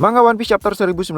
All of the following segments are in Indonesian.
Manga One Piece Chapter 1095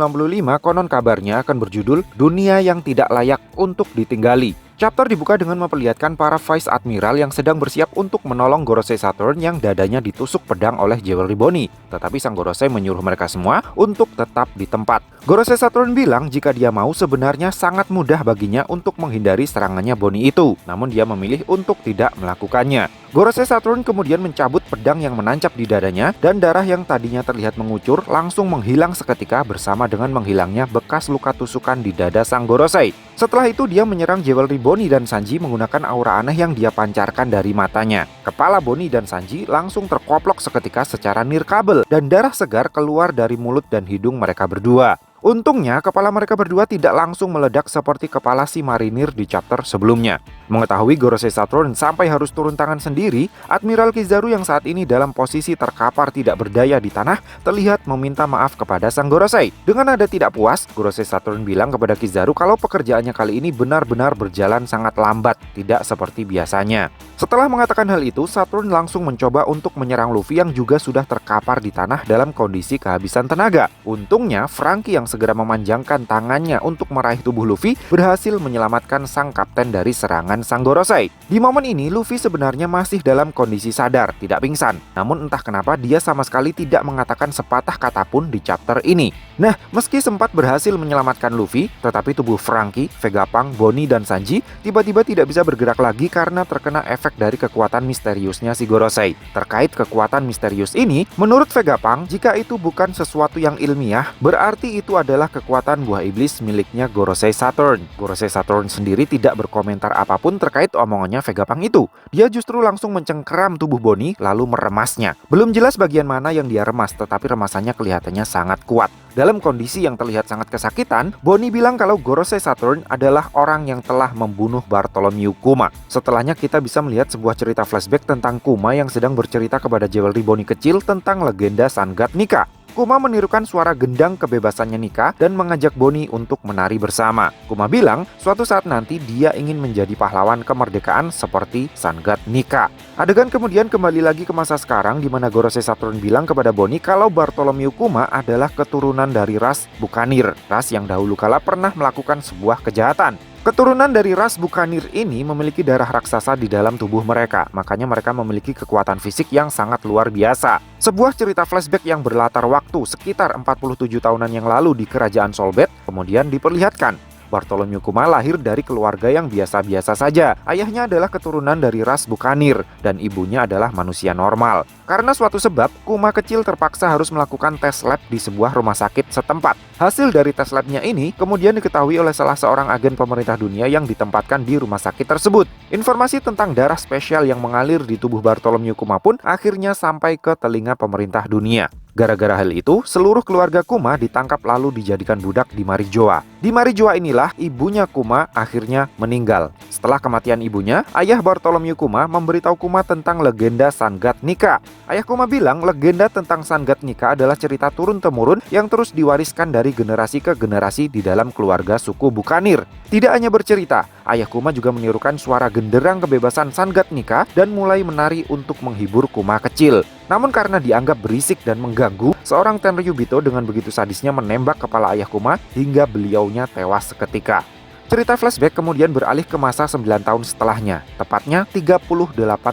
konon kabarnya akan berjudul Dunia yang Tidak Layak Untuk Ditinggali. Chapter dibuka dengan memperlihatkan para Vice Admiral yang sedang bersiap untuk menolong Gorosei Saturn yang dadanya ditusuk pedang oleh Jewelry Bonney. Tetapi sang Gorosei menyuruh mereka semua untuk tetap di tempat. Gorosei Saturn bilang jika dia mau sebenarnya sangat mudah baginya untuk menghindari serangannya Bonney itu. Namun dia memilih untuk tidak melakukannya. Gorosei Saturn kemudian mencabut pedang yang menancap di dadanya dan darah yang tadinya terlihat mengucur langsung menghilang seketika bersama dengan menghilangnya bekas luka tusukan di dada sang Gorosei. Setelah itu dia menyerang Jewelry Bonney dan Sanji menggunakan aura aneh yang dia pancarkan dari matanya. Kepala Bonney dan Sanji langsung terkoplok seketika secara nirkabel dan darah segar keluar dari mulut dan hidung mereka berdua. Untungnya kepala mereka berdua tidak langsung meledak seperti kepala si marinir di chapter sebelumnya. Mengetahui Gorosei Saturn sampai harus turun tangan sendiri, Admiral Kizaru yang saat ini dalam posisi terkapar tidak berdaya di tanah terlihat meminta maaf kepada sang Gorosei. Dengan nada tidak puas, Gorosei Saturn bilang kepada Kizaru kalau pekerjaannya kali ini benar-benar berjalan sangat lambat, tidak seperti biasanya. Setelah mengatakan hal itu, Saturn langsung mencoba untuk menyerang Luffy yang juga sudah terkapar di tanah dalam kondisi kehabisan tenaga. Untungnya, Franky yang segera memanjangkan tangannya untuk meraih tubuh Luffy berhasil menyelamatkan sang kapten dari serangan sang Gorosei. Di momen ini, Luffy sebenarnya masih dalam kondisi sadar, tidak pingsan. Namun entah kenapa dia sama sekali tidak mengatakan sepatah kata pun di chapter ini. Nah, meski sempat berhasil menyelamatkan Luffy, tetapi tubuh Franky, Vegapunk, Bonney, dan Sanji tiba-tiba tidak bisa bergerak lagi karena terkena efek dari kekuatan misteriusnya si Gorosei. Terkait kekuatan misterius ini, menurut Vegapunk, jika itu bukan sesuatu yang ilmiah, berarti itu adalah kekuatan buah iblis miliknya Gorosei Saturn. Gorosei Saturn sendiri tidak berkomentar apapun terkait omongannya Vegapunk itu. Dia justru langsung mencengkeram tubuh Bonney lalu meremasnya. Belum jelas bagian mana yang dia remas, tetapi remasannya kelihatannya sangat kuat. Dalam kondisi yang terlihat sangat kesakitan, Bonney bilang kalau Gorosei Saturn adalah orang yang telah membunuh Bartholomew Kuma. Setelahnya kita bisa melihat sebuah cerita flashback tentang Kuma yang sedang bercerita kepada Jewelry Bonney kecil tentang legenda Sun God Nika. Kuma menirukan suara gendang kebebasannya Nika dan mengajak Bonney untuk menari bersama. Kuma bilang suatu saat nanti dia ingin menjadi pahlawan kemerdekaan seperti Sun God Nika. Adegan kemudian kembali lagi ke masa sekarang di mana Gorosei Saturn bilang kepada Bonney kalau Bartholomew Kuma adalah keturunan dari ras Buccaneer, ras yang dahulu kala pernah melakukan sebuah kejahatan. Keturunan dari ras Buccaneer ini memiliki darah raksasa di dalam tubuh mereka, makanya mereka memiliki kekuatan fisik yang sangat luar biasa. Sebuah cerita flashback yang berlatar waktu sekitar 47 tahunan yang lalu di kerajaan Solbet kemudian diperlihatkan. Bartholomew Kuma lahir dari keluarga yang biasa-biasa saja. Ayahnya adalah keturunan dari ras Buccaneer dan ibunya adalah manusia normal. Karena suatu sebab, Kuma kecil terpaksa harus melakukan tes lab di sebuah rumah sakit setempat. Hasil dari tes labnya ini kemudian diketahui oleh salah seorang agen pemerintah dunia yang ditempatkan di rumah sakit tersebut. Informasi tentang darah spesial yang mengalir di tubuh Bartholomew Kuma pun akhirnya sampai ke telinga pemerintah dunia. Gara-gara hal itu, seluruh keluarga Kuma ditangkap lalu dijadikan budak di Marijoa. Di Marijoa inilah ibunya Kuma akhirnya meninggal. Setelah kematian ibunya, ayah Bartholomew Kuma memberitahu Kuma tentang legenda Sun God Nika. Ayah Kuma bilang legenda tentang Sun God Nika adalah cerita turun-temurun yang terus diwariskan dari generasi ke generasi di dalam keluarga suku Buccaneer. Tidak hanya bercerita, ayah Kuma juga menirukan suara genderang kebebasan Sun God Nika dan mulai menari untuk menghibur Kuma kecil. Namun karena dianggap berisik dan mengganggu, seorang Tenryubito dengan begitu sadisnya menembak kepala ayah Kuma hingga beliaunya tewas seketika. Cerita flashback kemudian beralih ke masa 9 tahun setelahnya, tepatnya 38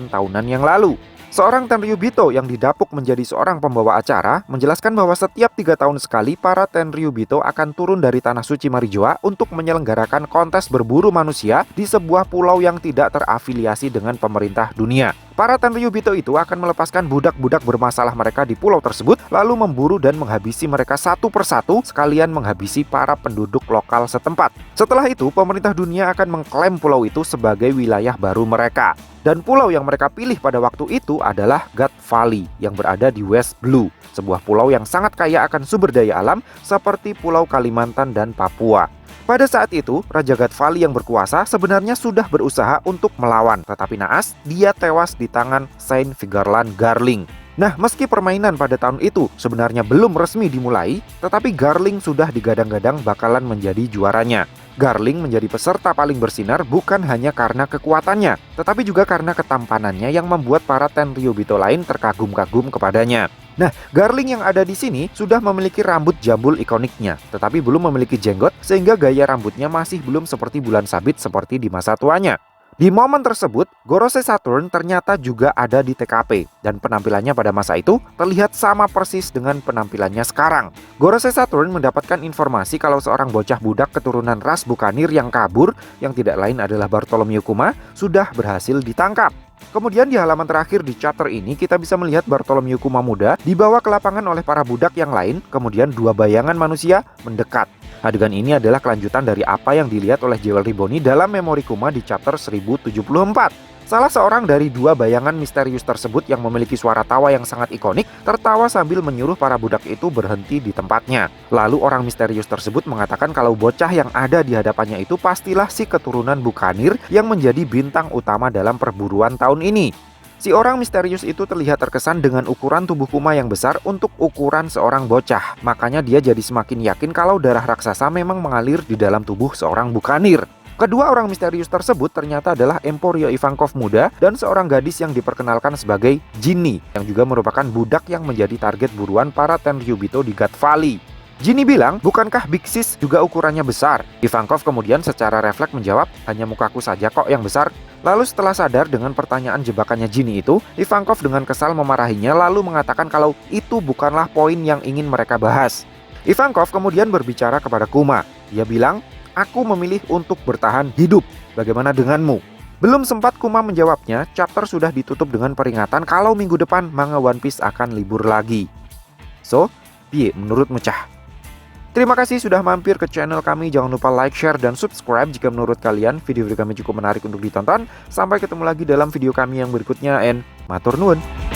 tahunan yang lalu. Seorang Tenryubito yang didapuk menjadi seorang pembawa acara menjelaskan bahwa setiap 3 tahun sekali para Tenryubito akan turun dari Tanah Suci Marijoa untuk menyelenggarakan kontes berburu manusia di sebuah pulau yang tidak terafiliasi dengan pemerintah dunia. Para Tenryubito itu akan melepaskan budak-budak bermasalah mereka di pulau tersebut, lalu memburu dan menghabisi mereka satu persatu, sekalian menghabisi para penduduk lokal setempat. Setelah itu, pemerintah dunia akan mengklaim pulau itu sebagai wilayah baru mereka. Dan pulau yang mereka pilih pada waktu itu adalah God Valley yang berada di West Blue, sebuah pulau yang sangat kaya akan sumber daya alam seperti Pulau Kalimantan dan Papua. Pada saat itu, Raja God Valley yang berkuasa sebenarnya sudah berusaha untuk melawan, tetapi naas, dia tewas di tangan Saint Vigarland Garling. Nah, meski permainan pada tahun itu sebenarnya belum resmi dimulai, tetapi Garling sudah digadang-gadang bakalan menjadi juaranya. Garling menjadi peserta paling bersinar bukan hanya karena kekuatannya, tetapi juga karena ketampanannya yang membuat para Tenryubito lain terkagum-kagum kepadanya. Nah, Garling yang ada di sini sudah memiliki rambut jambul ikoniknya, tetapi belum memiliki jenggot sehingga gaya rambutnya masih belum seperti Bulan Sabit seperti di masa tuanya. Di momen tersebut, Gorosei Saturn ternyata juga ada di TKP dan penampilannya pada masa itu terlihat sama persis dengan penampilannya sekarang. Gorosei Saturn mendapatkan informasi kalau seorang bocah budak keturunan ras Bukanir yang kabur, yang tidak lain adalah Bartholomew Kuma, sudah berhasil ditangkap. Kemudian di halaman terakhir di chapter ini kita bisa melihat Bartholomew Kuma muda dibawa ke lapangan oleh para budak yang lain, kemudian dua bayangan manusia mendekat. Adegan ini adalah kelanjutan dari apa yang dilihat oleh Jewel Riboni dalam memori Kuma di chapter 1074. Salah seorang dari dua bayangan misterius tersebut yang memiliki suara tawa yang sangat ikonik tertawa sambil menyuruh para budak itu berhenti di tempatnya. Lalu orang misterius tersebut mengatakan kalau bocah yang ada di hadapannya itu pastilah si keturunan Bukanir yang menjadi bintang utama dalam perburuan tahun ini. Si orang misterius itu terlihat terkesan dengan ukuran tubuh Kuma yang besar untuk ukuran seorang bocah. Makanya dia jadi semakin yakin kalau darah raksasa memang mengalir di dalam tubuh seorang Bukanir. Kedua orang misterius tersebut ternyata adalah Emporio Ivankov muda dan seorang gadis yang diperkenalkan sebagai Ginny, yang juga merupakan budak yang menjadi target buruan para Tenryubito di God Valley. Ginny bilang, bukankah Big Sis juga ukurannya besar? Ivankov kemudian secara refleks menjawab, hanya mukaku saja kok yang besar. Lalu setelah sadar dengan pertanyaan jebakannya Ginny itu, Ivankov dengan kesal memarahinya lalu mengatakan kalau itu bukanlah poin yang ingin mereka bahas. Ivankov kemudian berbicara kepada Kuma. Dia bilang, aku memilih untuk bertahan hidup. Bagaimana denganmu? Belum sempat Kuma menjawabnya, chapter sudah ditutup dengan peringatan kalau minggu depan manga One Piece akan libur lagi. So, piye menurut Mecah? Terima kasih sudah mampir ke channel kami. Jangan lupa like, share, dan subscribe jika menurut kalian video-video kami cukup menarik untuk ditonton. Sampai ketemu lagi dalam video kami yang berikutnya, and matur nuwun.